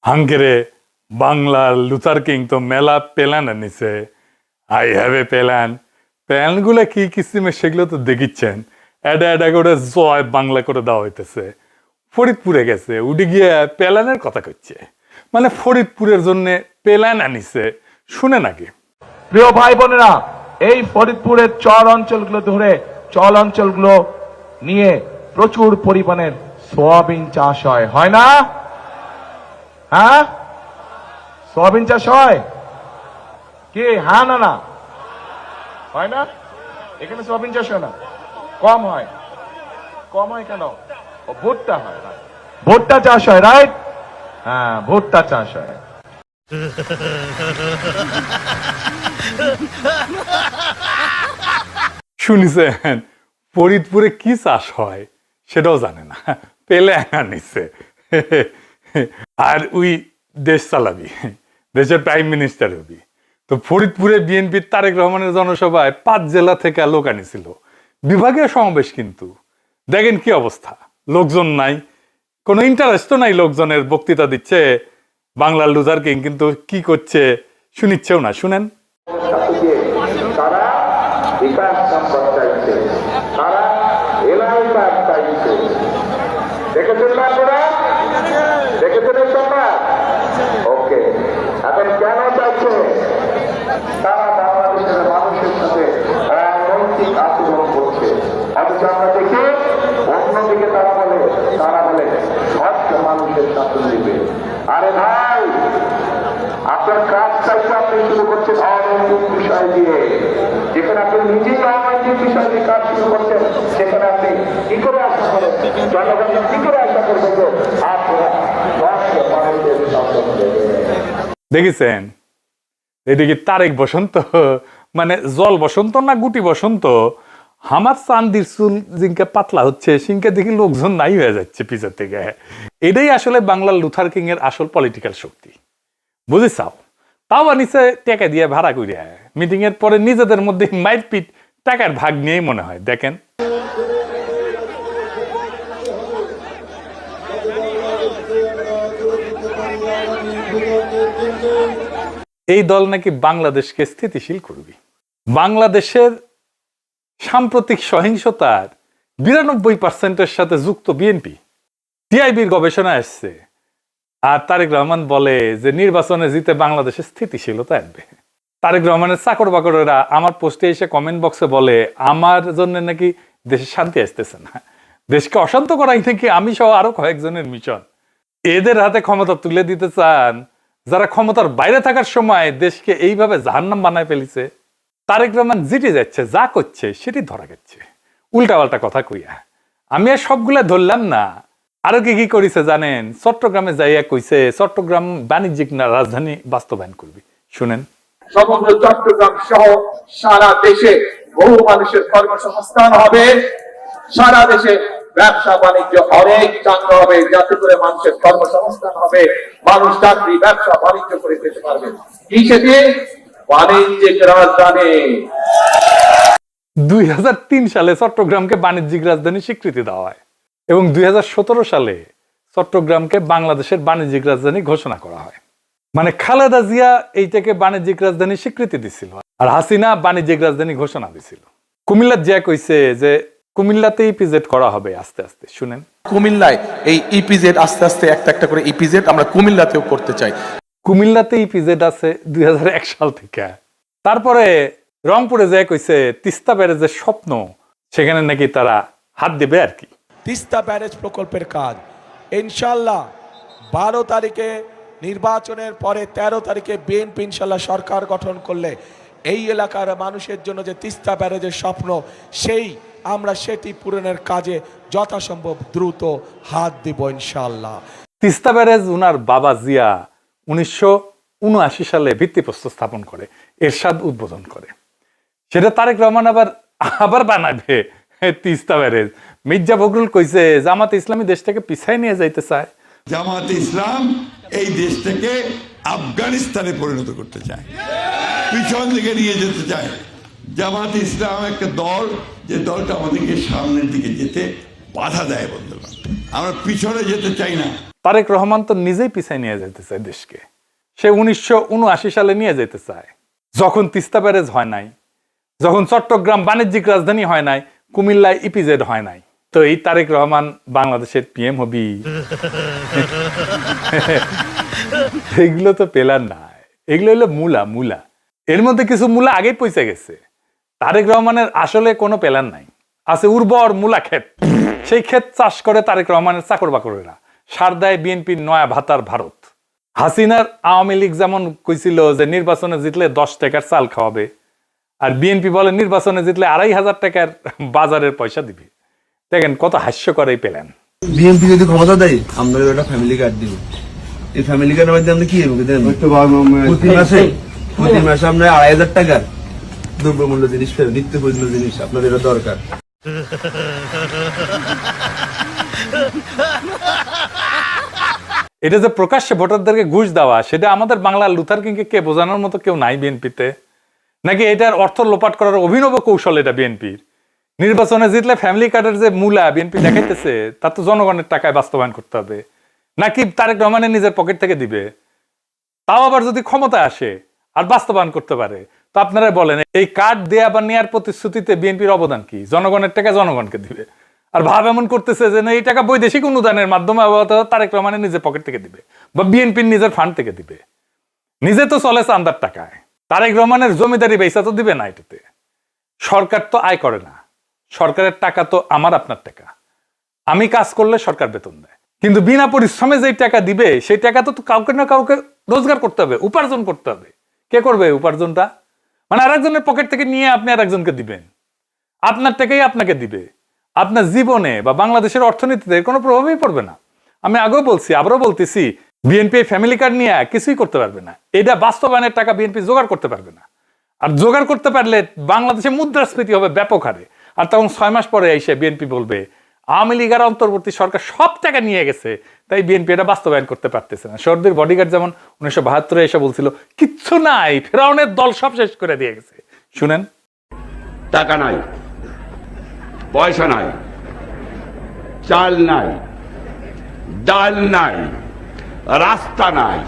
হাঙ্গেরে বাংলার Luther king তো মেলা প্ল্যান আনিছে। I have a plan. প্ল্যানগুলো কি কিসিমে সেগুলো তো দেখিচ্ছেন। এটা করে জয় বাংলা করে দেওয়া হইতেছে। ফরিদপুরে গেছে, উঠে গিয়ে প্ল্যানের কথা করছে। মানে ফরিদপুরের জন্য প্ল্যান আনিছে, শুনে নাকি? প্রিয় ভাই বোনেরা, এই ফরিদপুরের চর অঞ্চলগুলো ধরে চল অঞ্চলগুলো নিয়ে প্রচুর পরিমাণের সোয়াবিন চাষ হয় না? হ্যাঁ, সোয়াবিন চাষ হয় কি? হ্যাঁ না না হয় না? এখানে সোয়াবিন চাষ হয় না, কম হয়। কম হয় কেন? ভুট্টা হয়, ভুট্টা চাষ হয়, রাইট? হ্যাঁ, ভুট্টা চাষ হয়। শুনিছেন ফরিদপুরে কি চাষ হয় সেটাও জানে না, প্ল্যান আনিছে। আর ওই দেশ চালাবি, দেশের প্রাইম মিনিস্টার হবি। তো ফরিদপুরে বিএনপির তারেক রহমানের জনসভায় 5 জেলা থেকে লোক আনিছিল, বিভাগীয় সমাবেশ। কিন্তু দেখেন কি অবস্থা, লোকজন নাই, কোনো ইন্টারেস্টও নাই লোকজনের। বক্তৃতা দিচ্ছে বাংলার লুথার কিং, কিন্তু কি করছে শুনিচ্ছেও না। শুনেন। তারা বিকাশ সম্পদ চাইছে, তারা এলাকার চাইছে। দেখেছেন না আপনারা? দেখেছেন এই সংবাদ? ওকে, এখন কেন চাইছে? তারা বাংলাদেশের মানুষের সাথে নৈতিক আচরণ করছে। অথচ আমরা দেখি অন্যদিকে তারা বলে সব মানুষের শাসন দিবে। আরে ভাই, আপনার কাজ চাইতে আপনি শুরু করছেন অনৈতিক বিষয় দিয়ে। যেখানে আপনি নিজেই অনৈতিক বিষয় দিয়ে কাজ শুরু করছেন, সেখানে আপনি কি করে আশা করেন, জনগণ কি করে আশা করবেন যে আপনারা মানুষের শাসন দেবেন? দেখেছেন এদিকে তারেক বসন্ত, মানে জল বসন্ত না গুটি বসন্ত। আমার চান্দির চুল জিনকে পাতলা হচ্ছে, সিনকে দেখি লোকজন নাই হয়ে যাচ্ছে পিছের থেকে। এটাই আসলে বাংলার লুথার কিং এর আসল পলিটিক্যাল শক্তি, বুঝেছাও? তাও আনিছে টাকা দিয়ে ভাড়া করিয়া। মিটিং এর পরে নিজেদের মধ্যে মাইরপিট, টাকার ভাগ নিয়েই মনে হয়। দেখেন এই দল নাকি বাংলাদেশকে স্থিতিশীল করবে। বাংলাদেশের সাম্প্রতিক সহিংসতার 92% সাথে যুক্ত বিএনপি। টিআইবির গবেষণা আসছে। আর তারেক রহমান বলে যে নির্বাচনে জিতে বাংলাদেশে স্থিতিশীলতা আনবে। তারেক রহমানের চাকর বাকরেরা আমার পোস্টে এসে কমেন্ট বক্সে বলে আমার জন্য নাকি দেশে শান্তি আসতেছে না, দেশকে অশান্ত করাই নাকি আমি সহ আরো কয়েকজনের মিশন। এদের হাতে ক্ষমতা তুলে দিতে চান যারা ক্ষমতার বাইরে থাকার সময় দেশকে এইভাবে জাহান্নাম বানায় ফেলিছে। তারেক রহমান জিতে যাচ্ছে, যা করছে সেটি ধরা গেছে উল্টাপাল্টা কথা কইয়া। আমি আর সবগুলা ধরলাম না, আরো কি কি করেছে জানেন? চট্টগ্রামে যাইয়া কইছে চট্টগ্রাম বাণিজ্যিক রাজধানী বাস্তবায়ন করবি। শুনেন। সমগ্র চট্টগ্রাম সহ সারা দেশে বহু মানুষের কর্মসংস্থান হবে, সারা দেশে ব্যবসা বাণিজ্য অনেক চাঙ্গা হবে, যাতে করে মানুষের কর্মসংস্থান হবে, মানুষ চাকরি ব্যবসা বাণিজ্য করে পেতে পারবে। কি সেটি? বাণিজ্যিক রাজধানী। 2003 সালে চট্টগ্রামকে বাণিজ্যিক রাজধানী স্বীকৃতি দেওয়া হয় এবং 2017 সালে চট্টগ্রামকে বাংলাদেশের বাণিজ্যিক রাজধানী ঘোষণা করা হয়। মানে খালেদা জিয়া এইটাকে বাণিজ্যিক রাজধানী স্বীকৃতি দিছিল, আর হাসিনা বাণিজ্যিক রাজধানী ঘোষণা দিছিল। কুমিল্লার জিয়া কইছে যে কুমিল্লাতে ইপিজেড করা হবে আস্তে আস্তে। শুনেন। কুমিল্লায় এই ইপিজেড আস্তে আস্তে একটা একটা করে ইপিজেড আমরা কুমিল্লাতেও করতে চাই। কুমিল্লাতে ইপিজেড আছে 2001 সাল থেকে। তারপরে রংপুরে যে কইছে তিস্তা ব্যারেজের স্বপ্ন, সেখানে নাকি তারা হাত দেবে আর কি। তিস্তা ব্যারেজ প্রকল্পের কাজ ইনশাল্লাহ 12 তারিখে নির্বাচনের পরে 13 তারিখে বিএনপি ইনশাল্লাহ সরকার গঠন করলে এই এলাকার মানুষের জন্য যে তিস্তা ব্যারেজের স্বপ্ন, আমরা সেটি পূরণের কাজে যথাসম্ভব দ্রুত হাত দিব ইনশাল্লাহ। তিস্তা ব্যারেজ উনার বাবা জিয়া 1979 সালে ভিত্তিপ্রস্তর স্থাপন করে, এরশাদ উদ্বোধন করে। সেটা তারেক রহমান আবার বানাবে তিস্তা ব্যারেজ। মির্জা ফখরুল কইছে জামাতে ইসলামী দেশ থেকে পিছায় নিয়ে যাইতে চায়। জামাতে ইসলাম এই দেশটাকে আফগানিস্তানে পরিণত করতে চায়, পিছন দিকে নিয়ে যেতে চায়। জামাতে ইসলাম একটা দল, যে দলটা আমাদেরকে সামনের দিকে যেতে বাধা দেয়। বন্ধুগণ, আমরা পিছনে যেতে চাই না। তারেক রহমান তো নিজেই পিছায় নিয়ে যেতে চায় দেশকে। সে 1979 সালে নিয়ে যেতে চায়, যখন তিস্তা ব্যারেজ হয় নাই, যখন চট্টগ্রাম বাণিজ্যিক রাজধানী হয় নাই, কুমিল্লায় ইপিজেড হয় নাই। তো এই তারেক রহমান বাংলাদেশের পিএম হবি? এগুলো তো পেলার নাই, এগুলো হলো মূলা। এর মধ্যে কিছু মূলা আগেই পৌঁছে গেছে। তারেক রহমানের আসলে কোনো প্ল্যান নাই, আছে উর্বর মূলা ক্ষেত। সেই ক্ষেত চাষ করে তারেক রহমানের চাকর বাকরেরা, সার দেয় বিএনপির নয়া ভাতার ভারত। হাসিনার আওয়ামী লীগ যেমন কইছিল যে নির্বাচনে জিতলে 10 টাকার চাল খাওয়াবে, আর বিএনপি বলে নির্বাচনে জিতলে 2,500 টাকার বাজারের পয়সা দিবে। দেখেন কত হাস্যকর এই প্ল্যান। বিএনপি যদি ক্ষমতা দেয় আমরা একটা ফ্যামিলি কার্ড দিব। এই ফ্যামিলি কার্ডের মধ্যে আমরা কি দেব? প্রতি মাসে আমরা 2,500 টাকার দ্রব্যমূল্য জিনিস ফেরত, নিত্য প্রয়োজনীয় জিনিস আপনাদের এটা দরকার। এটা যে প্রকাশ্যে ভোটারদেরকে ঘুষ দেওয়া, সেটা আমাদের বাংলার লুথার কিংকে কে বোঝানোর মতো কেউ নাই বিএনপিতে? নাকি এটার অর্থ লোপাট করার অভিনব কৌশল এটা বিএনপির? নির্বাচনে জিতলে ফ্যামিলি কার্ডের যে মূলা বিএনপি দেখাইতেছে, তা তো জনগণের টাকায় বাস্তবায়ন করতে হবে, নাকি তারেক রহমানের নিজের পকেট থেকে দিবে? তাও আবার যদি ক্ষমতা আসে আর বাস্তবায়ন করতে পারে, তো আপনারা বলেন এই কার্ড দেয়া বা নেয়ার প্রতিশ্রুতিতে বিএনপির অবদান কি? জনগণের টাকা জনগণকে দিবে, আর ভাব এমন করতেছে যে এই টাকা বৈদেশিক অনুদানের মাধ্যমে তারেক রহমানের নিজের পকেট থেকে দিবে বা বিএনপির নিজের ফান্ড থেকে দিবে। নিজে তো চলে চান্দার টাকায়, তারেক রহমানের জমিদারি বেচা তো দিবে না। এটাতে সরকার তো আয় করে না, সরকারের টাকা তো আমার আপনার টাকা। আমি কাজ করলে সরকার বেতন দেয়, কিন্তু বিনা পরিশ্রমে যে টাকা দিবে সেই টাকা তো কাউকে না কাউকে রোজগার করতে হবে, উপার্জন করতে হবে। কে করবে উপার্জনটা? মানে আরেকজনের পকেট থেকে নিয়ে আপনি আরেকজনকে দিবেন, আপনার টাকাই আপনাকে দিবে। আপনার জীবনে বা বাংলাদেশের অর্থনীতিতে কোনো প্রভাবই পড়বে না। আমি আগেও বলছি, আবারও বলতেছি, বিএনপি ফ্যামিলি কার্ড নিয়ে কিছুই করতে পারবে না। এটা বাস্তবায়নের টাকা বিএনপি জোগাড় করতে পারবে না। আর জোগাড় করতে পারলে বাংলাদেশে মুদ্রাস্ফীতি হবে ব্যাপক হারে। আর তখন 6 মাস পরে এসে বিএনপি বলবে আওয়ামী লীগ আর অন্তর্বর্তী সরকার সব টাকা নিয়ে গেছে, তাই বিএনপি এটা বাস্তবায়ন করতে পারতেছে না। সর্দির বডিগার্ড যেমন 1972 এসে বলছিল কিচ্ছু নাই, ফেরাউনের দল সব শেষ করে দিয়ে গেছে। শুনেন, টাকা নাই, পয়সা নাই, চাল নাই, ডাল নাই, রাস্তা নাই,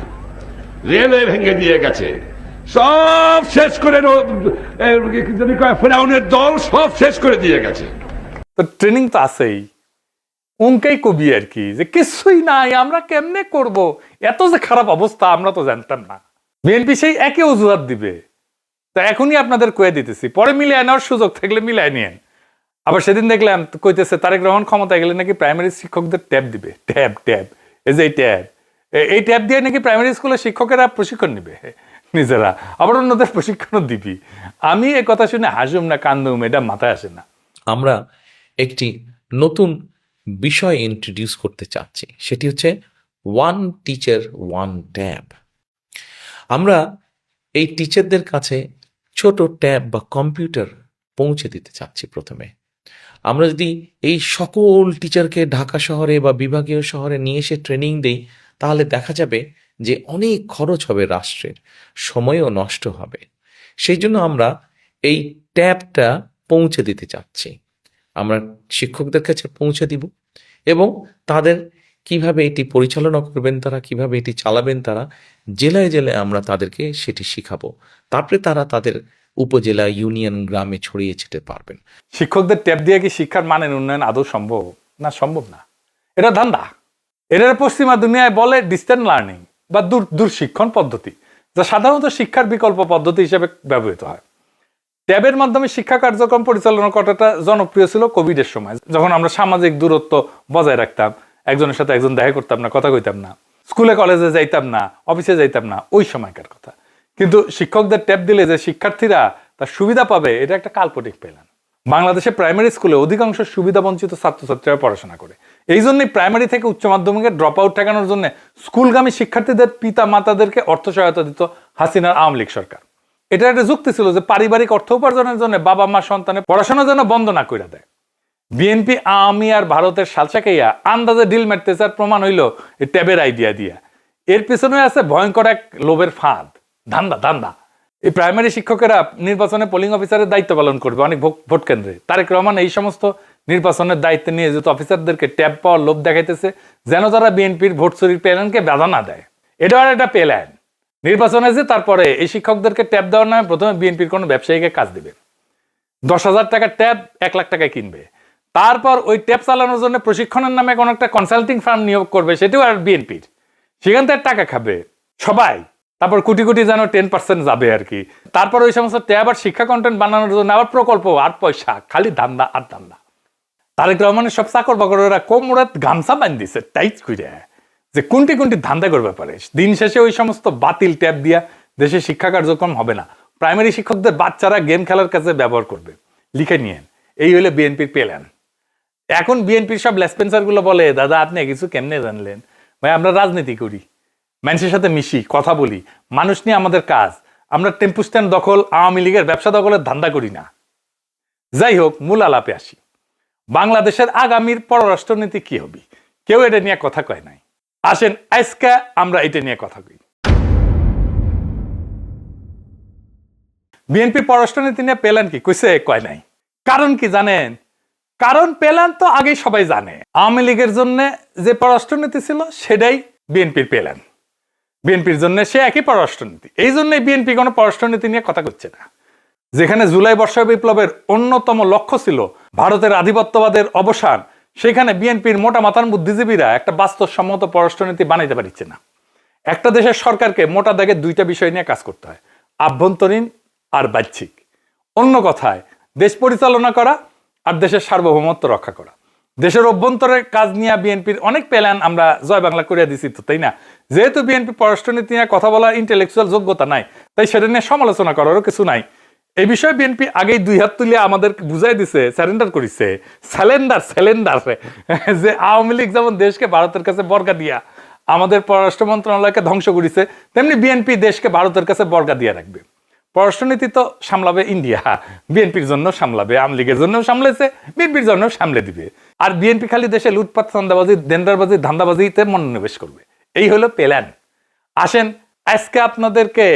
রেলওয়ে ভেঙে দিয়ে গেছে, সব শেষ করে ফেরাউনের দল সব শেষ করে দিয়ে গেছে। তো ট্রেনিং তো আছেই, উনকেই কবি আর কি, যে কিছুই নাই, আমরা কেমনে করব, এত যে খারাপ অবস্থা আমরা তো জানতাম না। বিএনপি সেই একই অজুহাত দিবে। তা এখনই আপনাদের কয়ে দিতেছি, পরে মিলিয়ে নেওয়ার সুযোগ থাকলে মিলাই নিয়েন। আবার সেদিন দেখলাম কইতেছে তারেক রহমান ক্ষমতায় গেলে নাকি প্রাইমারি শিক্ষকদের ট্যাব দিবে। ট্যাব এই যে এই ট্যাব দিয়ে নাকি প্রাইমারি স্কুলের শিক্ষকেরা প্রশিক্ষণ নিবে নিজেরা, আবার অন্যদের প্রশিক্ষণও দিবি। আমি এ কথা শুনে হাসুম না কান্দুম, এটা মাথায় আসে না। আমরা একটি নতুন বিষয় ইন্ট্রোডিউস করতে চাচ্ছি, সেটি হচ্ছে ওয়ান টিচার ওয়ান ট্যাব। আমরা এই টিচারদের কাছে ছোট ট্যাব বা কম্পিউটার পৌঁছে দিতে চাচ্ছি। প্রথমে আমরা যদি এই সকল টিচারকে ঢাকা শহরে বা বিভাগীয় শহরে নিয়ে এসে ট্রেনিং দেই, তাহলে দেখা যাবে যে অনেক খরচ হবে, রাষ্ট্রের সময়ও নষ্ট হবে। সেই জন্য আমরা এই ট্যাবটা পৌঁছে দিতে চাচ্ছি। আমরা শিক্ষকদের কাছে পৌঁছে দিব এবং তাদের কিভাবে এটি পরিচালনা করবেন, তারা কিভাবে এটি চালাবেন, তারা জেলায় জেলায় আমরা তাদেরকে সেটি শিখাবো। তারপরে তারা তাদের উপজেলা, ইউনিয়ন, গ্রামে ছড়িয়ে ছিটে পারবেন। শিক্ষকদের ট্যাব দিয়ে কি শিক্ষার মানের উন্নয়ন আদৌ সম্ভব? না, সম্ভব না। এটা ধান্দা। এটা পশ্চিমা দুনিয়ায় বলে ডিস্টেন্স লার্নিং বা দূর শিক্ষণ পদ্ধতি, যা সাধারণত শিক্ষার বিকল্প পদ্ধতি হিসেবে ব্যবহৃত হয়। ট্যাবের মাধ্যমে শিক্ষা কার্যক্রম পরিচালনা করাটা জনপ্রিয় ছিল কোভিডের সময়, যখন আমরা সামাজিক দূরত্ব বজায় রাখতাম, একজনের সাথে একজন দেখা করতাম না, কথা কইতাম না, স্কুলে কলেজে যাইতাম না, অফিসে যাইতাম না, ওই সময়কার কথা। কিন্তু শিক্ষকদের ট্যাব দিলে যে শিক্ষার্থীরা তার সুবিধা পাবে, এটা একটা কাল্পনিক প্ল্যান। বাংলাদেশে প্রাইমারি স্কুলে অধিকাংশ সুবিধা বঞ্চিত ছাত্রছাত্রীরা পড়াশোনা করে। এই জন্যই প্রাইমারি থেকে উচ্চ মাধ্যমিকের ড্রপ আউট ঠেকানোর জন্য স্কুলগামী শিক্ষার্থীদের পিতা মাতাদেরকে অর্থ সহায়তা দিত হাসিনার আওয়ামী লীগ সরকার। এটা একটা যুক্তি ছিল যে পারিবারিক অর্থ উপার্জনের জন্য বাবা মা সন্তানের পড়াশোনা যেন বন্ধ না করে দেয়। বিএনপি, আওয়ামী আর ভারতের সালসাকাইয়া আন্দাজে ডিল মারতেছে, আর প্রমাণ হইল এই ট্যাবের আইডিয়া দিয়া। এর পিছনে আছে ভয়ঙ্কর এক লোভের ফাঁদ, ধান্দা। এই প্রাইমারি শিক্ষকেরা নির্বাচনে পোলিং অফিসারের দায়িত্ব পালন করবে অনেক ভোট কেন্দ্রে। তারেক রহমান এই সমস্ত নির্বাচনের দায়িত্বে নিয়োজিত অফিসারদেরকে ট্যাব পাওয়ার লোভ দেখাইতেছে যেন তারা বিএনপির ভোট চুরির প্ল্যানকে বাধা না দেয়। এটা আর একটা প্ল্যান। নির্বাচন আছে, তারপরে এই শিক্ষকদেরকে ট্যাব দেওয়ার নামে প্রথমে বিএনপির কোনো ব্যবসায়ীকে কাজ দিবে, 10,000 টাকার ট্যাব 1 লাখ টাকায় কিনবে, তারপর ওই ট্যাব চালানোর জন্য প্রশিক্ষণের নামে কোনো একটা কনসাল্টিং ফার্ম নিয়োগ করবে, সেটাও আর বিএনপির, সেখান থেকে টাকা খাবে সবাই। তারপর কোটি কোটি যেন 10% যাবে আর কি। তারপর ওই সমস্ত ট্যাব আর শিক্ষা কন্টেন্ট বানানোর জন্য আবার প্রকল্প আর পয়সা, খালি ধান্দা আর ধান্দা। তারেক রহমানের সব চাকর বাকরেরা কোমরাত গামছা বান্ধ দিছে টাইট করে, যে কোনটি কোনটি ধান্দা করবে পারে। দিন শেষে ওই সমস্ত বাতিল ট্যাব দিয়া দেশে শিক্ষা কার্যক্রম হবে না, প্রাইমারি শিক্ষকদের বাচ্চারা গেম খেলার কাছে ব্যবহার করবে। লিখে নিয়েন, এই হলে বিএনপির প্ল্যান। এখন বিএনপির সব লেসপেন্সার গুলো বলে, দাদা আপনি কিছু কেমনে জানলেন? ভাই আমরা রাজনীতি করি, মানুষের সাথে মিশি, কথা বলি, মানুষ নিয়ে আমাদের কাজ। আমরা টেম্পু স্ট্যান্ড দখল, আওয়ামী লীগের ব্যবসা দখলের ধান্দা করি না। যাই হোক, মূল আলাপে আসি। বাংলাদেশের আগামীর পররাষ্ট্রনীতি কি হবে, কেউ এটা নিয়ে কথা কয় নাই। আসেন আজকে আমরা এটা নিয়ে কথা কই। বিএনপি পররাষ্ট্রনীতি নিয়ে প্ল্যান কি কইছে? কয় নাই। কারণ কি জানেন? কারণ প্ল্যান তো আগেই সবাই জানে। আওয়ামী লীগের জন্য যে পররাষ্ট্রনীতি ছিল সেটাই বিএনপির প্ল্যান, বিএনপির জন্য সে একই পররাষ্ট্রনীতি। এই জন্যই বিএনপি কোনো পররাষ্ট্রনীতি নিয়ে কথা করছে না। যেখানে জুলাই বর্ষা বিপ্লবের অন্যতম লক্ষ্য ছিল ভারতের আধিপত্যবাদের অবসান, সেখানে বিএনপির মোটা মাথার বুদ্ধিজীবীরা একটা বাস্তবসম্মত পররাষ্ট্রনীতি বানাইতে পারছে না। একটা দেশের সরকারকে মোটা দাগে 2টা বিষয় নিয়ে কাজ করতে হয়, আভ্যন্তরীণ আর বাহ্যিক। অন্য কথায় দেশ পরিচালনা করা আর দেশের সার্বভৌমত্ব রক্ষা করা। দেশের অভ্যন্তরের কাজ নিয়ে বিএনপির অনেক প্ল্যান আমরা জয় বাংলা করিয়া দিছি তো, তাই না? যেহেতু বিএনপি পররাষ্ট্রনীতি নিয়ে কথা বলার ইন্টেলেকচুয়াল যোগ্যতা নাই, তাই সেটা নিয়ে সমালোচনা করারও কিছু নাই। এই বিষয়ে বিএনপি আগেই 2 হাত তুলিয়া আমাদের বুঝাই দিছে, স্যারেন্ডার করিছে, স্যালেন্ডার যে আওয়ামী লীগ যেমন দেশকে ভারতের কাছে বর্গা দিয়া আমাদের পররাষ্ট্র মন্ত্রণালয়কে ধ্বংস করেছে, তেমনি বিএনপি দেশকে ভারতের কাছে বর্গা দিয়ে রাখবে। পররাষ্ট্রনীতি তো সামলাবে ইন্ডিয়া, বিএনপির জন্য সামলাবে, আওয়ামী লীগের জন্য সামলেছে, বিএনপির জন্য সামলে দিবে। আর বিএনপি খালি দেশে লুটপাট, চাঁদাবাজি, দেনদারবাজি, ধান্দাবাজিতে মনোনিবেশ করবে। এই হলো প্ল্যান। আসেন আজকে আপনাদেরকে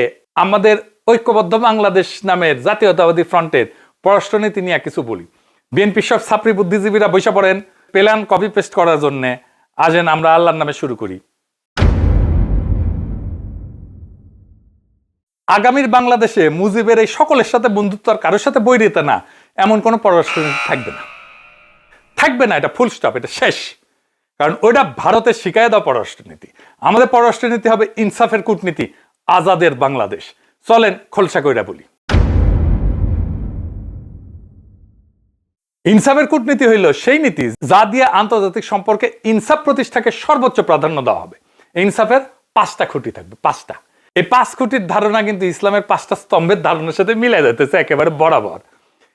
আমাদের ঐক্যবদ্ধ বাংলাদেশ নামের জাতীয়তাবাদী ফ্রন্টের পররাষ্ট্রনীতি নিয়ে কিছু বলি। বিএনপির সব ছাত্রী বুদ্ধিজীবীরা বসে পড়েন প্ল্যান কপি পেস্ট করার জন্য। আসেন আমরা আল্লাহর নামে শুরু করি। আগামীর বাংলাদেশে মুজিবের এই সকলের সাথে বন্ধুত্ব আর কারোর সাথে বৈরিতা না, এমন কোনো পররাষ্ট্রনীতি থাকবে না, থাকবে না। এটা ফুল স্টপ, এটা শেষ। কারণ ওইটা ভারতের শিখায় দেওয়া পররাষ্ট্রনীতি। আমাদের পররাষ্ট্রনীতি হবে ইনসাফের কূটনীতি, আজাদের বাংলাদেশ। চলেন খোলসা কইরা বলি। ইনসাফের কূটনীতি হইল সেই নীতি যা দিয়ে আন্তর্জাতিক সম্পর্কে ইনসাফ প্রতিষ্ঠাকে সর্বোচ্চ প্রাধান্য দেওয়া হবে। ইনসাফের 5টা খুঁটি থাকবে, 5টা। এই 5 খুঁটির ধারণা কিন্তু ইসলামের 5টা স্তম্ভের ধারণার সাথে মিলাই যাইতেছে একেবারে বরাবর।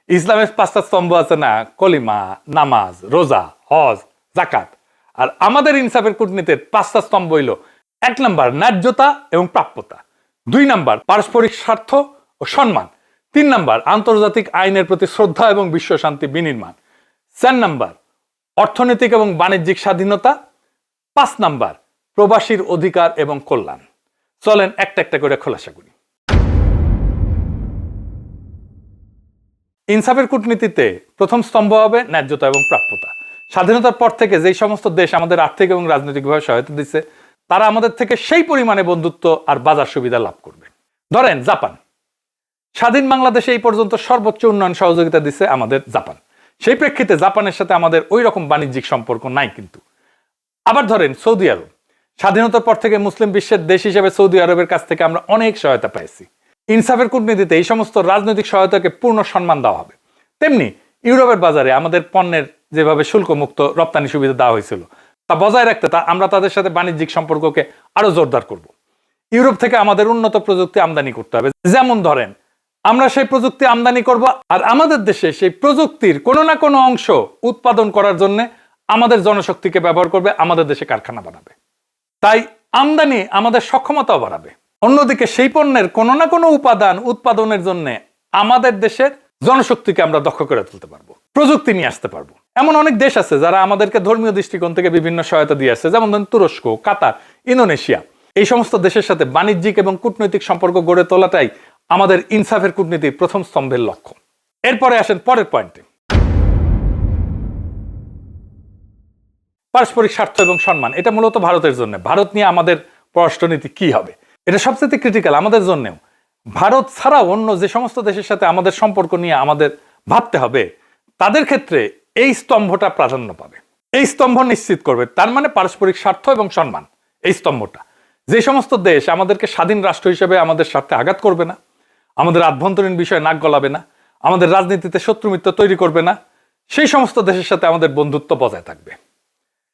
ইসলামের 5টা স্তম্ভ আছে না, কলিমা, নামাজ, রোজা, হজ, যাকাত। আর আমাদের ইনসাফের কূটনীতির 5টা স্তম্ভ হইল: 1 নাম্বার ন্যায্যতা এবং প্রাপ্যতা, 2 নাম্বার পারস্পরিক স্বার্থ ও সম্মান, 3 নাম্বার আন্তর্জাতিক আইনের প্রতি শ্রদ্ধা এবং বিশ্ব শান্তি বিনির্মাণ, 4 নাম্বার অর্থনৈতিক এবং বাণিজ্যিক স্বাধীনতা, 5 নাম্বার প্রবাসীর অধিকার এবং কল্যাণ। চলেন একটা একটা করে খোলাসা করি। ইনসাফের কূটনীতিতে প্রথম স্তম্ভ হবে ন্যায্যতা এবং প্রাপ্যতা। স্বাধীনতার পর থেকে যেই সমস্ত দেশ আমাদের আর্থিক এবং রাজনৈতিকভাবে সহায়তা দিচ্ছে, তারা আমাদের থেকে সেই পরিমাণে বন্ধুত্ব আর বাজার সুবিধা লাভ করবে। ধরেন জাপান, স্বাধীন বাংলাদেশে এই পর্যন্ত সর্বোচ্চ উন্নয়ন সহযোগিতা দিচ্ছে আমাদের জাপান। সেই প্রেক্ষিতে জাপানের সাথে আমাদের ওই রকম বাণিজ্যিক সম্পর্ক নাই কিন্তু। আবার ধরেন সৌদি আরব, স্বাধীনতার পর থেকে মুসলিম বিশ্বের দেশ হিসেবে সৌদি আরবের কাছ থেকে আমরা অনেক সহায়তা পাইছি। ইনসাফের কূটনীতিতে এই সমস্ত রাজনৈতিক সহায়তাকে পূর্ণ সম্মান দেওয়া হবে। তেমনি ইউরোপের বাজারে আমাদের পণ্যের যেভাবে শুল্কমুক্ত রপ্তানি সুবিধা দেওয়া হয়েছিল, তা বজায় রাখতে আমরা তাদের সাথে বাণিজ্যিক সম্পর্ককে আরো জোরদার করব। ইউরোপ থেকে আমাদের উন্নত প্রযুক্তি আমদানি করতে হবে। যেমন ধরেন আমরা সেই প্রযুক্তি আমদানি করব, আর আমাদের দেশে সেই প্রযুক্তির কোনো না কোনো অংশ উৎপাদন করার জন্য আমাদের জনশক্তিকে ব্যবহার করবে, আমাদের দেশে কারখানা বানাবে। তাই আমদানি আমাদের সক্ষমতাও বাড়াবে। অন্যদিকে সেই পণ্যের কোনো না কোনো উপাদান উৎপাদনের জন্য আমাদের দেশের জনশক্তিকে আমরা দক্ষ করে তুলতে পারবো, প্রযুক্তি নিয়ে আসতে পারবো। এমন অনেক দেশ আছে যারা আমাদেরকে ধর্মীয় দৃষ্টিকোণ থেকে বিভিন্ন সহায়তা দিয়ে আসছে, যেমন ধরেন তুরস্ক, কাতার, ইন্দোনেশিয়া। এই সমস্ত দেশের সাথে বাণিজ্যিক এবং কূটনৈতিক সম্পর্ক গড়ে তোলাটাই আমাদের ইনসাফের কূটনীতির প্রথম স্তম্ভের লক্ষ্য। এরপরে আসেন পরের পয়েন্টে। পারস্পরিক স্বার্থ এবং সম্মান, এটা মূলত ভারতের জন্য। ভারত নিয়ে আমাদের পররাষ্ট্রনীতি কি হবে, এটা সবচেয়ে ক্রিটিক্যাল আমাদের জন্যও। ভারত ছাড়া অন্য যে সমস্ত দেশের সাথে আমাদের সম্পর্ক নিয়ে আমাদের ভাবতে হবে, তাদের ক্ষেত্রে এই স্তম্ভটা প্রাধান্য পাবে। এই স্তম্ভ নিশ্চিত করবে, তার মানে পারস্পরিক স্বার্থ এবং সম্মান। এই স্তম্ভটা যে সমস্ত দেশ আমাদেরকে স্বাধীন রাষ্ট্র হিসেবে আমাদের স্বার্থে আঘাত করবে না, আমাদের আভ্যন্তরীণ বিষয়ে নাক গলাবে না, আমাদের রাজনীতিতে শত্রুমিত্র তৈরি করবে না, সেই সমস্ত দেশের সাথে আমাদের বন্ধুত্ব বজায় থাকবে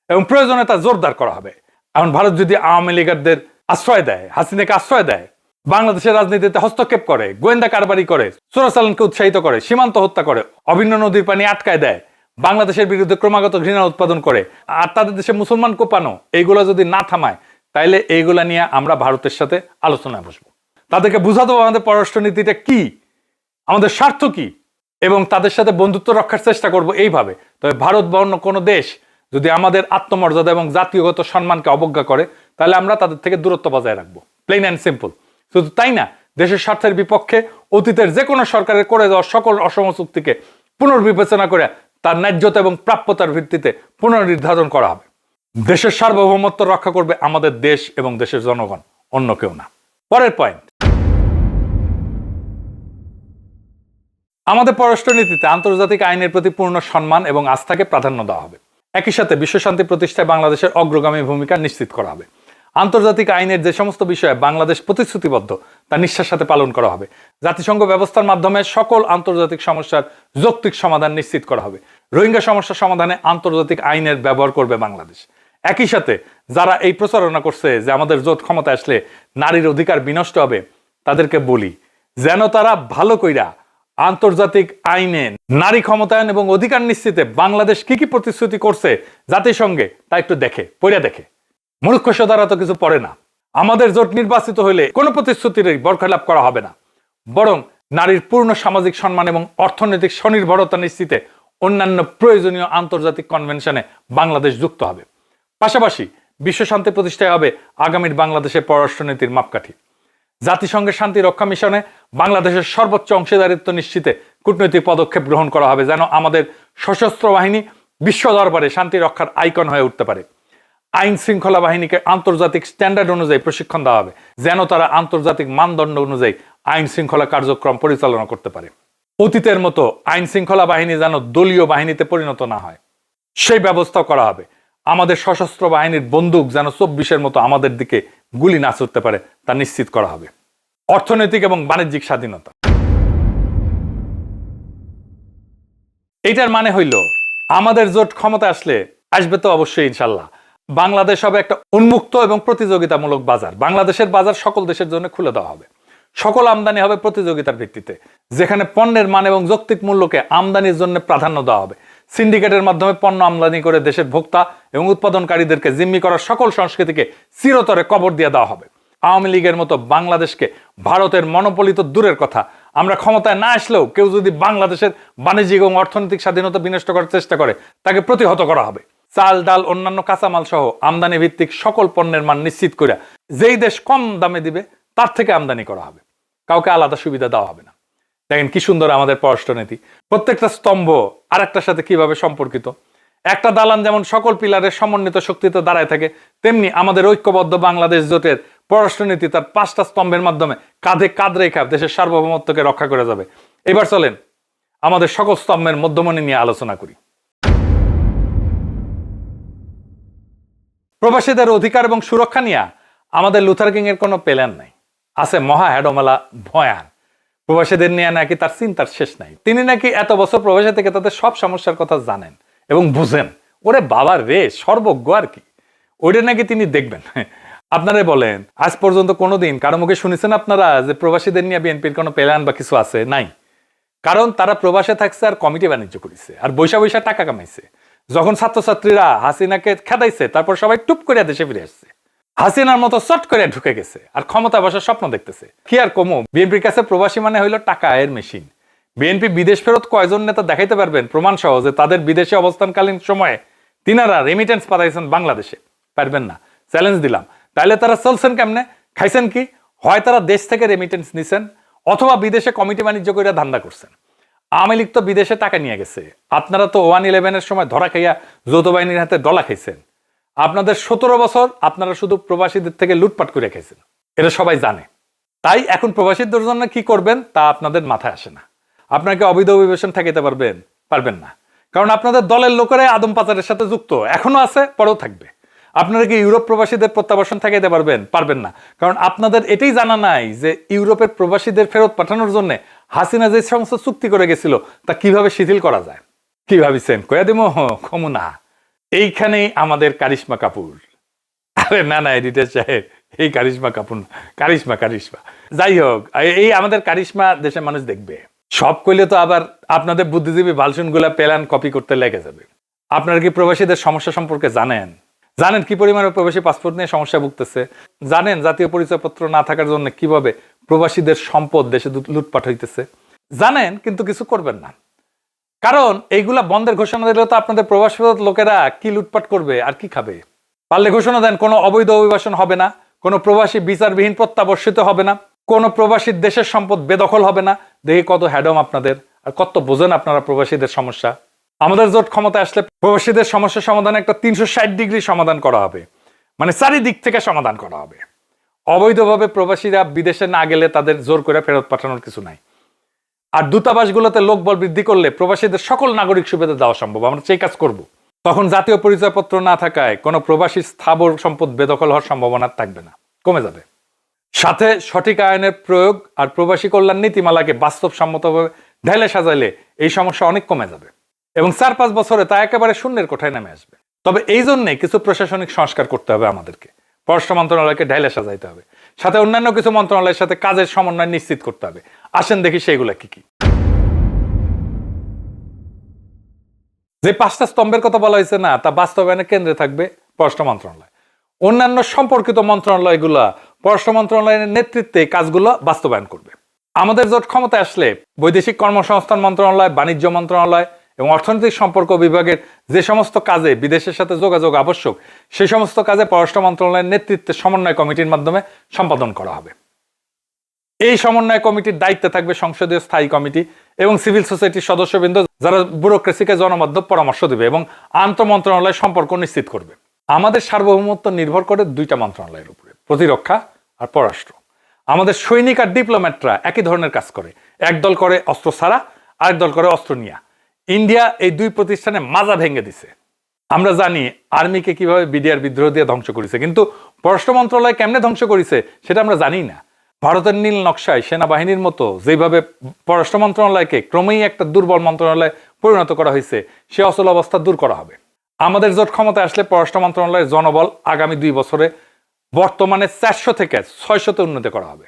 এবং প্রয়োজনে তা জোরদার করা হবে। এখন ভারত যদি আওয়ামী লীগারদের আশ্রয় দেয়, হাসিনাকে আশ্রয় দেয়, বাংলাদেশের রাজনীতিতে হস্তক্ষেপ করে, গোয়েন্দা কারবারি করে, চোরাচালানকে উৎসাহিত করে, সীমান্ত হত্যা করে, অভিন্ন নদীর পানি আটকায় দেয়, বাংলাদেশের বিরুদ্ধে ক্রমাগত ঘৃণা উৎপাদন করে, আর তাদের দেশে মুসলমান কোপানো, এইগুলো যদি না থামায়, তাইলে এইগুলা নিয়ে আমরা ভারতের সাথে আলোচনায় বসবো। তাদেরকে বুঝাতে হবে আমাদের পররাষ্ট্রনীতিটা কি, আমাদের স্বার্থ কি, এবং তাদের সাথে বন্ধুত্ব রক্ষার চেষ্টা করব এইভাবে। তবে ভারত বা অন্য কোনো দেশ যদি আমাদের আত্মমর্যাদা এবং জাতীয়গত সম্মানকে অবজ্ঞা করে, তাহলে আমরা তাদের থেকে দূরত্ব বজায় রাখবো, প্লেন অ্যান্ড সিম্পল। শুধু তাই না, দেশের স্বার্থের বিপক্ষে অতীতের যে কোনো সরকারের করে দেওয়া সকল অসম চুক্তিকে পুনর্বিবেচনা করে তার ন্যায্যতা এবং প্রাপ্যতার ভিত্তিতে পুনর্নির্ধারণ করা হবে। দেশের সার্বভৌমত্ব রক্ষা করবে আমাদের দেশ এবং দেশের জনগণ, অন্য কেউ না। পরের পয়েন্ট, আমাদের পররাষ্ট্রনীতিতে আন্তর্জাতিক আইনের প্রতি পূর্ণ সম্মান এবং আস্থাকে প্রাধান্য দেওয়া হবে। একই সাথে বিশ্বশান্তি প্রতিষ্ঠায় বাংলাদেশের অগ্রগামী ভূমিকা নিশ্চিত করা হবে। আন্তর্জাতিক আইনের যে সমস্ত বিষয়ে বাংলাদেশ প্রতিশ্রুতিবদ্ধ তা নিষ্ঠার সাথে পালন করা হবে। জাতিসংঘ ব্যবস্থার মাধ্যমে সকল আন্তর্জাতিক সমস্যার যৌক্তিক সমাধান নিশ্চিত করা হবে। রোহিঙ্গা সমস্যা সমাধানে আন্তর্জাতিক আইনের ব্যবহার করবে বাংলাদেশ। একই সাথে যারা এই প্রচারণা করছে যে আমাদের জোট ক্ষমতা আসলে নারীর অধিকার বিনষ্ট হবে, তাদেরকে বলি যেন তারা ভালো কইরা আন্তর্জাতিক আইনে নারী ক্ষমতায়ন এবং অধিকার নিশ্চিতে বাংলাদেশ কি কি প্রতিশ্রুতি করছে জাতিসংঘে তা একটু পড়ে দেখে। মূর্খ দ্বারা তো কিছু পড়ে না। আমাদের জোট নির্বাচিত হলে কোনো প্রতিশ্রুতির বরখেলাপ করা হবে না, বরং নারীর পূর্ণ সামাজিক সম্মান এবং অর্থনৈতিক স্বনির্ভরতা নিশ্চিতে অন্যান্য প্রয়োজনীয় আন্তর্জাতিক কনভেনশনে বাংলাদেশ যুক্ত হবে। পাশাপাশি বিশ্বশান্তি প্রতিষ্ঠায় হবে আগামীর বাংলাদেশের পররাষ্ট্রনীতির মাপকাঠি। জাতিসংঘের শান্তি রক্ষা মিশনে বাংলাদেশের সর্বোচ্চ অংশীদারিত্ব নিশ্চিতে কূটনৈতিক পদক্ষেপ গ্রহণ করা হবে, যেন আমাদের সশস্ত্র বাহিনী বিশ্ব দরবারে শান্তি রক্ষার আইকন হয়ে উঠতে পারে। আইন শৃঙ্খলা বাহিনীকে আন্তর্জাতিক স্ট্যান্ডার্ড অনুযায়ী প্রশিক্ষণ দেওয়া হবে, যেন তারা আন্তর্জাতিক মানদণ্ড অনুযায়ী আইন শৃঙ্খলা কার্যক্রম পরিচালনা করতে পারে। অতীতের মতো আইন শৃঙ্খলা বাহিনী যেন দলীয় বাহিনীতে পরিণত না হয়, সেই ব্যবস্থা করা হবে। আমাদের সশস্ত্র বাহিনীর বন্দুক যেন 24-এর মতো আমাদের দিকে গুলি না ছুটতে পারে তা নিশ্চিত করা হবে। অর্থনৈতিক এবং বাণিজ্যিক স্বাধীনতা, এইটার মানে হইল আমাদের জোট ক্ষমতা আসবে তো অবশ্যই ইনশাল্লাহ, বাংলাদেশ হবে একটা উন্মুক্ত এবং প্রতিযোগিতামূলক বাজার। বাংলাদেশের বাজার সকল দেশের জন্য খুলে দেওয়া হবে। সকল আমদানি হবে প্রতিযোগিতার ভিত্তিতে, যেখানে পণ্যের মান এবং যৌক্তিক মূল্যকে আমদানির জন্য প্রাধান্য দেওয়া হবে। সিন্ডিকেটের মাধ্যমে পণ্য আমদানি করে দেশের ভোক্তা এবং উৎপাদনকারীদেরকে জিম্মি করার সকল সংস্কৃতিকে চিরতরে কবর দিয়ে দেওয়া হবে। আওয়ামী লীগের মতো বাংলাদেশকে ভারতের মনোপলি তো দূরের কথা, আমরা ক্ষমতায় না আসলেও কেউ যদি বাংলাদেশের বাণিজ্যিক এবং অর্থনৈতিক স্বাধীনতা বিনষ্ট করার চেষ্টা করে, তাকে প্রতিহত করা হবে। চাল, ডাল, অন্যান্য কাঁচামাল সহ আমদানি ভিত্তিক সকল পণ্যের মান নিশ্চিত করে যেই দেশ কম দামে দিবে তার থেকে আমদানি করা হবে, কাউকে আলাদা সুবিধা দেওয়া হবে না। দেখেন কি সুন্দর আমাদের পররাষ্ট্রনীতি। প্রত্যেকটা স্তম্ভ আরেকটার সাথে কিভাবে সম্পর্কিত। একটা দালান যেমন সকল পিলারের সমন্বিত শক্তিতে দাঁড়ায় থাকে, তেমনি আমাদের ঐক্যবদ্ধ বাংলাদেশ জোটের পররাষ্ট্রনীতি তার 5টা স্তম্ভের মাধ্যমে কাঁধে কাঁধ রেখে দেশের সার্বভৌমত্বকে রক্ষা করে যাবে। এবার চলেন আমাদের সকল স্তম্ভের মধ্যমণি নিয়ে আলোচনা করি। প্রবাসীদের অধিকার এবং সুরক্ষা নিয়ে আমাদের লুথার কিং এর কোনো প্ল্যান নাই, আছে মহা হেডমেলা ভয়ান। প্রবাসীদের নিয়ে নাকি তার চিন্তার শেষ নাই। তিনি নাকি এত বছর প্রবাসী থেকে তাদের সব সমস্যার কথা জানেন এবং বুঝেন। ওরে বাবার রে, সর্বজ্ঞ আর কি, ওইটা নাকি তিনি দেখবেন। আপনারাই বলেন, আজ পর্যন্ত কোনোদিন কারো মুখে শুনেছেন আপনারা যে প্রবাসীদের নিয়ে বিএনপির কোনো প্ল্যান বা কিছু আছে? নাই। কারণ তারা প্রবাসে থাকছে আর কমিটি বাণিজ্য করেছে আর বৈশা বৈশা টাকা কামাইছে। যখন ছাত্রছাত্রীরা হাসিনাকে খেদাইছে, তারপর সবাই টুপ করে দেশে ফিরে আসছে, হাসিনার মতো চট করে ঢুকে গেছে আর ক্ষমতা বসার স্বপ্ন দেখতেছে। কি আর কমো, বিএনপির কাছে প্রবাসী মানে হইল টাকা আয়ের মেশিন। বিএনপি বিদেশ ফেরত কয়জন নেতা দেখাইতে পারবেন প্রমাণ সহ যে তাদের বিদেশে অবস্থানকালীন সময়ে তিনারা রেমিটেন্স পাঠাইছেন বাংলাদেশে? পারবেন না, চ্যালেঞ্জ দিলাম। তাহলে তারা চলছেন কেমনে, খাইছেন কি? হয় তারা দেশ থেকে রেমিটেন্স নিছেন, অথবা বিদেশে কমিটি বাণিজ্য করে ধান্দা করছেন। আওয়ামী লীগ তো বিদেশে টাকা নিয়ে গেছে, আপনারা তো 1/11-এর সময় ধরা খাইয়া যৌথ বাহিনীর হাতে ডলা খাইছেন। আপনাদের 17 বছর আপনারা শুধু প্রবাসীদের থেকে লুটপাট করে রেখেছেন, এটা সবাই জানে। তাই এখন প্রবাসীদের জন্য কি করবেন তা আপনাদের মাথায় আসে না। আপনাকে অবৈধ অভিবাসন ঠেকাইতে পারবেন না, কারণ আপনাদের দলের লোকেরাই আদম পাচারের সাথে যুক্ত, এখনো আছে, পরেও থাকবে। আপনারা কি ইউরোপ প্রবাসীদের প্রত্যাবাসন ঠেকাইতে পারবেন না, কারণ আপনাদের এটাই জানা নাই যে ইউরোপের প্রবাসীদের ফেরত পাঠানোর জন্য হাসিনা যে সমস্ত চুক্তি করে গেছিল তা কিভাবে শিথিল করা যায়। কি ভাবিছেন কয়া দেব কমু না? এইখানেই আমাদের কারিশমা কাপুর। আরে না এডিটর সাহেব, এই কারিশমা কাপুর না, কারিশমা। যাই হোক, এই আমাদের কারিশমা দেশের মানুষ দেখবে। সব কইলে তো আবার আপনাদের বুদ্ধিজীবী ভালসুন গুলা প্ল্যান কপি করতে লেগে যাবে। আপনারা কি প্রবাসীদের সমস্যা সম্পর্কে জানেন কি পরিমাণে প্রবাসী পাসপোর্ট নিয়ে সমস্যা ভুগতেছে? জানেন জাতীয় পরিচয়পত্র না থাকার জন্য কিভাবে প্রবাসীদের সম্পদ দেশে লুটপাট হইতেছে? জানেন, কিন্তু কিছু করবেন না, কারণ এইগুলা বন্ধের ঘোষণা দিলে তো আপনাদের প্রবাসী লোকেরা কি লুটপাট করবে আর কি খাবে। পারলে ঘোষণা দেন কোনো অবৈধ অভিবাসন হবে না, কোনো প্রবাসী বিচারবিহীন প্রত্যাবর্ষিত হবে না, কোনো প্রবাসীর দেশের সম্পদ বেদখল হবে না। দেখি কত হ্যাডম আপনাদের, আর কত বোঝেন আপনারা প্রবাসীদের সমস্যা। আমাদের জোট ক্ষমতা আসলে প্রবাসীদের সমস্যা সমাধানে একটা 360 ডিগ্রি সমাধান করা হবে, মানে চারিদিক থেকে সমাধান করা হবে। অবৈধভাবে প্রবাসীরা বিদেশে না গেলে তাদের জোর করে ফেরত পাঠানোর কিছু নাই। আর দূতাবাসগুলোতে লোকবল বৃদ্ধি করলে প্রবাসীদের সকল নাগরিক সুবিধা দেওয়া সম্ভব, আমরা সেই কাজ করব। তখন জাতীয় পরিচয়পত্র না থাকায় কোনো প্রবাসীর স্থাবর সম্পদ বেদখল হওয়ার সম্ভাবনা থাকবে না, কমে যাবে। সাথে সঠিক আইনের প্রয়োগ আর প্রবাসী কল্যাণ নীতিমালাকে বাস্তবসম্মতভাবে ঢেলে সাজাইলে এই সমস্যা অনেক কমে যাবে এবং 4-5 বছরে তা একেবারে শূন্যের কোঠায় নেমে আসবে। তবে এই জন্যে কিছু প্রশাসনিক সংস্কার করতে হবে আমাদেরকে। পররাষ্ট্র মন্ত্রণালয়কে ঢেলে সাজাইতে হবে, সাথে অন্যান্য কিছু মন্ত্রণালয়ের সাথে কাজের সমন্বয় নিশ্চিত করতে হবে। আসেন দেখি সেইগুলা কি কি। যে 5টা স্তম্ভের কথা বলা হয়েছে না, তা বাস্তবায়নের কেন্দ্রে থাকবে পররাষ্ট্র মন্ত্রণালয়। অন্যান্য সম্পর্কিত মন্ত্রণালয়গুলো পররাষ্ট্র মন্ত্রণালয়ের নেতৃত্বে কাজগুলো বাস্তবায়ন করবে। আমাদের জোট ক্ষমতায় আসলে বৈদেশিক কর্মসংস্থান মন্ত্রণালয়, বাণিজ্য মন্ত্রণালয় এবং অর্থনৈতিক সম্পর্ক বিভাগের যে সমস্ত কাজে বিদেশের সাথে যোগাযোগ আবশ্যক, সেই সমস্ত কাজে পররাষ্ট্র মন্ত্রণালয়ের নেতৃত্বে সমন্বয় কমিটির মাধ্যমে সম্পাদন করা হবে। এই সমন্বয় কমিটির দায়িত্বে থাকবে সংসদীয় স্থায়ী কমিটি এবং সিভিল সোসাইটির সদস্যবৃন্দ, যারা ব্যুরোক্রেসিকে জনমাধ্যম পরামর্শ দেবে এবং আন্তঃ মন্ত্রণালয় সম্পর্ক নিশ্চিত করবে। আমাদের সার্বভৌমত্ব নির্ভর করে 2টা মন্ত্রণালয়ের উপরে, প্রতিরক্ষা আর পররাষ্ট্র। আমাদের সৈনিক আর ডিপ্লোম্যাটরা একই ধরনের কাজ করে, একদল করে অস্ত্র ছাড়া, আরেক দল করে অস্ত্র নিয়া। ইন্ডিয়া এই 2 প্রতিষ্ঠানে মাজা ভেঙে দিছে। আমরা জানি আর্মিকে কিভাবে বিডিআর বিদ্রোহ দিয়ে ধ্বংস করেছে, কিন্তু পররাষ্ট্র মন্ত্রণালয় কেমনে ধ্বংস করেছে সেটা আমরা জানি না। ভারতের নীল নকশায় সেনাবাহিনীর মতো যেভাবে পররাষ্ট্র মন্ত্রণালয়কে ক্রমেই একটা দুর্বল মন্ত্রণালয়ে পরিণত করা হয়েছে, সে অচল অবস্থা দূর করা হবে। আমাদের জোট ক্ষমতায় আসলে পররাষ্ট্র মন্ত্রণালয়ের জনবল আগামী 2 বছরে বর্তমানে 400 থেকে 600-তে উন্নত করা হবে,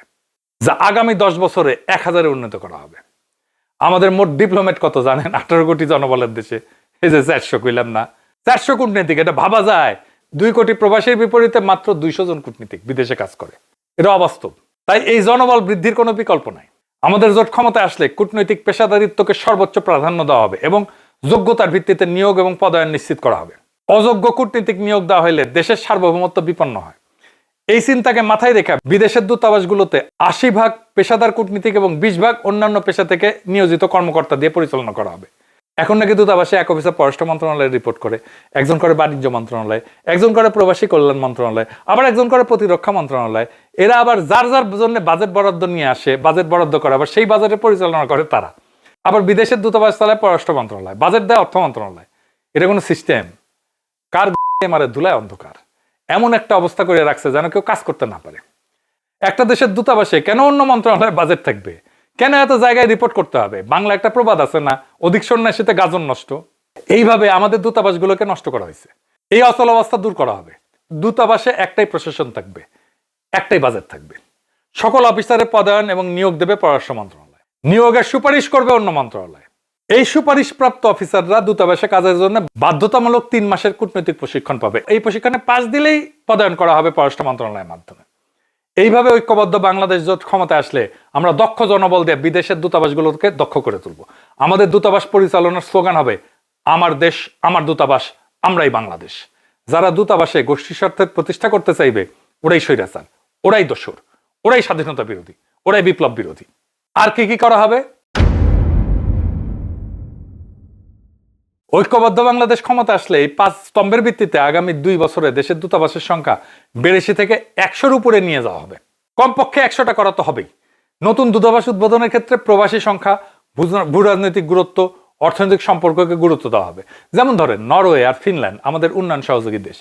যা আগামী 10 বছরে 1000-এ উন্নত করা হবে। আমাদের মোট ডিপ্লোমেট কত জানেন? 18 কোটি জনবলের দেশে। এই যে 400 কইলাম না, 400 কূটনীতিক, এটা ভাবা যায়। 2 কোটি প্রবাসীর বিপরীতে মাত্র 200 জন কূটনীতিক বিদেশে কাজ করে, এটা অবাস্তব। তাই এই জনবল বৃদ্ধির কোনো বিকল্প নাই। আমাদের জোট ক্ষমতায় আসলে কূটনৈতিক পেশাদারিত্বকে সর্বোচ্চ প্রাধান্য দেওয়া হবে এবং যোগ্যতার ভিত্তিতে নিয়োগ এবং পদায়ন নিশ্চিত করা হবে। অযোগ্য কূটনীতিক নিয়োগ দেওয়া হলে দেশের সার্বভৌমত্ব বিপন্ন হয়। এই চিন্তাকে মাথায় রেখে বিদেশের দূতাবাসগুলোতে 80% পেশাদার কূটনীতিক এবং 20% অন্যান্য পেশা থেকে নিয়োজিত কর্মকর্তা দিয়ে পরিচালনা করা হবে। এখন নাকি দূতাবাসে এক অফিসার পররাষ্ট্র মন্ত্রণালয়ে রিপোর্ট করে, একজন করে বাণিজ্য মন্ত্রণালয়, একজন করে প্রবাসী কল্যাণ মন্ত্রণালয়, আবার একজন করে প্রতিরক্ষা মন্ত্রণালয়। এরা আবার যার জন্য বাজেট বরাদ্দ নিয়ে আসে, বাজেট বরাদ্দ করে আবার সেই বাজেটে পরিচালনা করে তারা। আবার বিদেশের দূতাবাস চালায় পররাষ্ট্র মন্ত্রণালয়, বাজেট দেয় অর্থ মন্ত্রণালয়। এটা কোনো সিস্টেম? কার মারে ধুলায় অন্ধকার, এমন একটা অবস্থা করে রাখছে যেন কেউ কাজ করতে না পারে। একটা দেশের দূতাবাসে কেন অন্য মন্ত্রণালয়ে বাজেট থাকবে? কেন এত জায়গায় রিপোর্ট করতে হবে? বাংলা একটা প্রবাদ আছে না, অধিক সন্ন্যাসীতে গাজন নষ্ট। এইভাবে আমাদের দূতাবাসগুলোকে নষ্ট করা হয়েছে। এই অচল অবস্থা দূর করা হবে। দূতাবাসে একটাই প্রশাসন থাকবে, একটাই বাজেট থাকবে। সকল অফিসারের পদায়ন এবং নিয়োগ দেবে পররাষ্ট্র মন্ত্রণালয়, নিয়োগের সুপারিশ করবে অন্য মন্ত্রণালয়। এই সুপারিশপ্রাপ্ত অফিসাররা দূতাবাসে কাজের জন্য বাধ্যতামূলক 3 মাসের কূটনৈতিক প্রশিক্ষণ পাবে। এই প্রশিক্ষণে পাস দিলেই পদায়ন করা হবে পররাষ্ট্র মন্ত্রণালয়ের মাধ্যমে। এইভাবে ঐক্যবদ্ধ বাংলাদেশ জোট ক্ষমতায় আসলে আমরা দক্ষ জনবল দিয়ে বিদেশের দূতাবাসগুলোকে দক্ষ করে তুলব। আমাদের দূতাবাস পরিচালনার স্লোগান হবে, আমার দেশ, আমার দূতাবাস, আমরাই বাংলাদেশ। যারা দূতাবাসে গোষ্ঠী স্বার্থের প্রতিষ্ঠা করতে চাইবে, ওরাই স্বৈরাচার, ওরাই দোসর, ওরাই স্বাধীনতা বিরোধী, ওরাই বিপ্লব বিরোধী। আর কি কি করা হবে? ঐক্যবদ্ধ বাংলাদেশ ক্ষমতা আসলে এই 5 স্তম্ভের ভিত্তিতে আগামী 2 বছরে দেশের দূতাবাসের সংখ্যা 82 থেকে 100-র উপরে নিয়ে যাওয়া হবে। কমপক্ষে 100টা করা তো হবেই। নতুন দূতাবাস উদ্বোধনের ক্ষেত্রে প্রবাসী সংখ্যা, ভূরাজনৈতিক গুরুত্ব, অর্থনৈতিক সম্পর্ককে গুরুত্ব দেওয়া হবে। যেমন ধরেন নরওয়ে আর ফিনল্যান্ড আমাদের উন্নয়ন সহযোগী দেশ,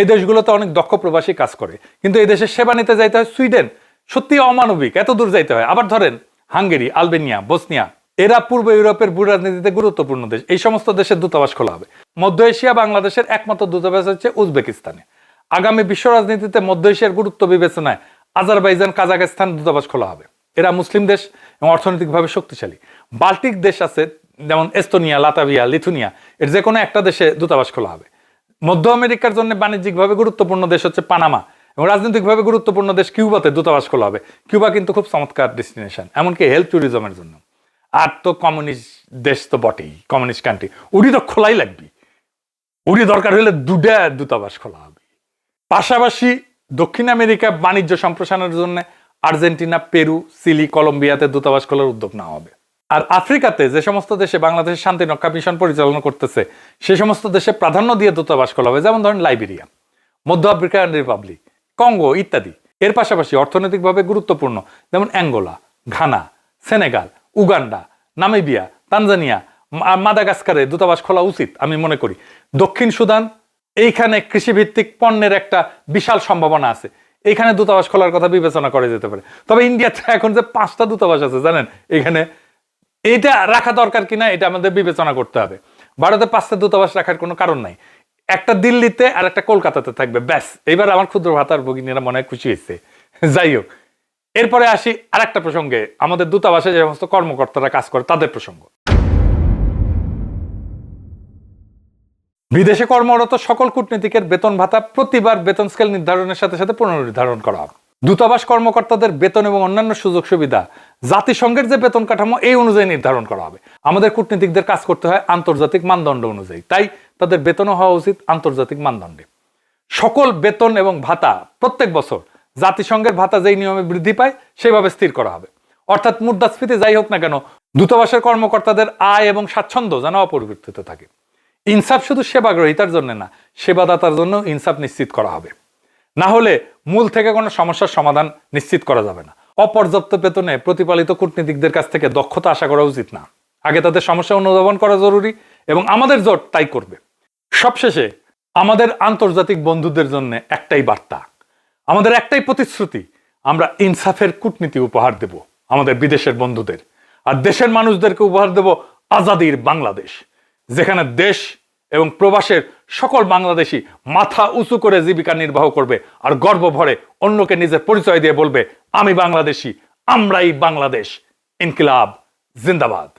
এই দেশগুলোতে অনেক দক্ষ প্রবাসী কাজ করে, কিন্তু এই দেশের সেবা নিতে যাইতে হয় সুইডেন, সত্যি অমানবিক, এত দূর যাইতে হয়। আবার ধরেন হাঙ্গেরি, আলবেনিয়া, বসনিয়া, এরা পূর্ব ইউরোপের ভূরাজনীতিতে গুরুত্বপূর্ণ দেশ, এই সমস্ত দেশের দূতাবাস খোলা হবে। মধ্য এশিয়া বাংলাদেশের একমাত্র দূতাবাস হচ্ছে উজবেকিস্তানে। আগামী বিশ্ব রাজনীতিতে মধ্য এশিয়ার গুরুত্ব বিবেচনায় আজারবাইজান, কাজাখস্তান দূতাবাস খোলা হবে। এরা মুসলিম দেশ এবং অর্থনৈতিকভাবে শক্তিশালী। বাল্টিক দেশ আছে যেমন এস্তোনিয়া, লাতাভিয়া, লিথুনিয়া, এর যে কোনো একটা দেশে দূতাবাস খোলা হবে। মধ্য আমেরিকার জন্য বাণিজ্যিকভাবে গুরুত্বপূর্ণ দেশ হচ্ছে পানামা, এবং রাজনৈতিকভাবে গুরুত্বপূর্ণ দেশ কিউবাতে দূতাবাস খোলা হবে। কিউবা কিন্তু খুব চমৎকার ডেস্টিনেশন, এমনকি হেলথ ট্যুরিজমের জন্য। আর তো কমিউনিস্ট দেশ তো বটেই, কমিউনিস্ট কান্ট্রি, উড়ি তো খোলাই লাগবে। উড়ি দরকার হলে 2টা দূতাবাস খোলা হবে। পাশাপাশি দক্ষিণ আমেরিকা বাণিজ্য সম্প্রসারণের জন্য আর্জেন্টিনা, পেরু, চিলি, কলম্বিয়াতে দূতাবাস খোলার উদ্যোগ নেওয়া হবে। আর আফ্রিকাতে যে সমস্ত দেশে বাংলাদেশের শান্তি রক্ষা মিশন পরিচালনা করতেছে সে সমস্ত দেশে প্রাধান্য দিয়ে দূতাবাস খোলা হবে, যেমন ধরেন লাইবেরিয়া, মধ্য আফ্রিকান রিপাবলিক, কঙ্গো ইত্যাদি। এর পাশাপাশি অর্থনৈতিকভাবে গুরুত্বপূর্ণ যেমন Angola, Ghana, Senegal, Uganda, Namibia, Tanzania, মাদাগাস্কারে দূতাবাস খোলা উচিত আমি মনে করি। দক্ষিণ সুদান, এইখানে কৃষিভিত্তিক পণ্যের একটা বিশাল সম্ভাবনা আছে, এইখানে দূতাবাস খোলার কথা বিবেচনা করা যেতে পারে। তবে ইন্ডিয়াতে এখন যে 5টা দূতাবাস আছে জানেন, এখানে এটা রাখা দরকার কিনা এটা আমাদের বিবেচনা করতে হবে। ভারতে 5টা দূতাবাস রাখার কোনো কারণ নাই, একটা দিল্লিতে আর একটা কলকাতাতে থাকবে, ব্যাস। এবার আমার ক্ষুদ্র ভাতার ভগিনীরা মনে হয় খুশি হয়েছে। যাই হোক, এরপরে আসি আরেকটা প্রসঙ্গে, আমাদের দূতাবাসে যে সমস্ত কর্মকর্তারা কাজ করে তাদের প্রসঙ্গ। বিদেশে কর্মরত সকল কূটনীতিকের বেতন ভাতা প্রতিবার বেতন স্কেল নির্ধারণের সাথে সাথে পুনর্নির্ধারণ করা হবে। দূতাবাস কর্মকর্তাদের বেতন এবং অন্যান্য সুযোগ সুবিধা জাতিসংঘের যে বেতন কাঠামো এই অনুযায়ী নির্ধারণ করা হবে। আমাদের কূটনীতিকদের কাজ করতে হয় আন্তর্জাতিক মানদণ্ড অনুযায়ী, তাই তাদের বেতনও হওয়া উচিত আন্তর্জাতিক মানদণ্ডে। সকল বেতন এবং ভাতা প্রত্যেক বছর জাতিসংঘের ভাতা যেই নিয়মে বৃদ্ধি পায় সেভাবে স্থির করা হবে। অর্থাৎ মুদ্রাস্ফীতি যাই হোক না কেন, দূতাবাসের কর্মকর্তাদের আয় এবং স্বাচ্ছন্দ্য যেন অপরিবর্তিত থাকে। ইনসাফ শুধু সেবা গ্রহীতার জন্য না, সেবাদাতার জন্য ইনসাফ নিশ্চিত করা হবে। না হলে মূল থেকে কোনো সমস্যার সমাধান নিশ্চিত করা যাবে না। অপর্যাপ্ত বেতনে প্রতিপালিত কূটনীতিকদের কাছ থেকে দক্ষতা আশা করা উচিত না। আগে তাদের সমস্যা অনুধাবন করা জরুরি, এবং আমাদের জোট তাই করবে। সবশেষে আমাদের আন্তর্জাতিক বন্ধুদের জন্য একটাই বার্তা, আমাদের একটাই প্রতিশ্রুতি, আমরা ইনসাফের কূটনীতি উপহার দেব আমাদের বিদেশের বন্ধুদের, আর দেশের মানুষদেরকে উপহার দেব আজাদির বাংলাদেশ, যেখানে দেশ এবং প্রবাসের সকল বাংলাদেশি মাথা উঁচু করে জীবিকা নির্বাহ করবে, আর গর্ব ভরে অন্যকে নিজের পরিচয় দিয়ে বলবে, আমি বাংলাদেশি, আমরাই বাংলাদেশ। ইনকিলাব জিন্দাবাদ।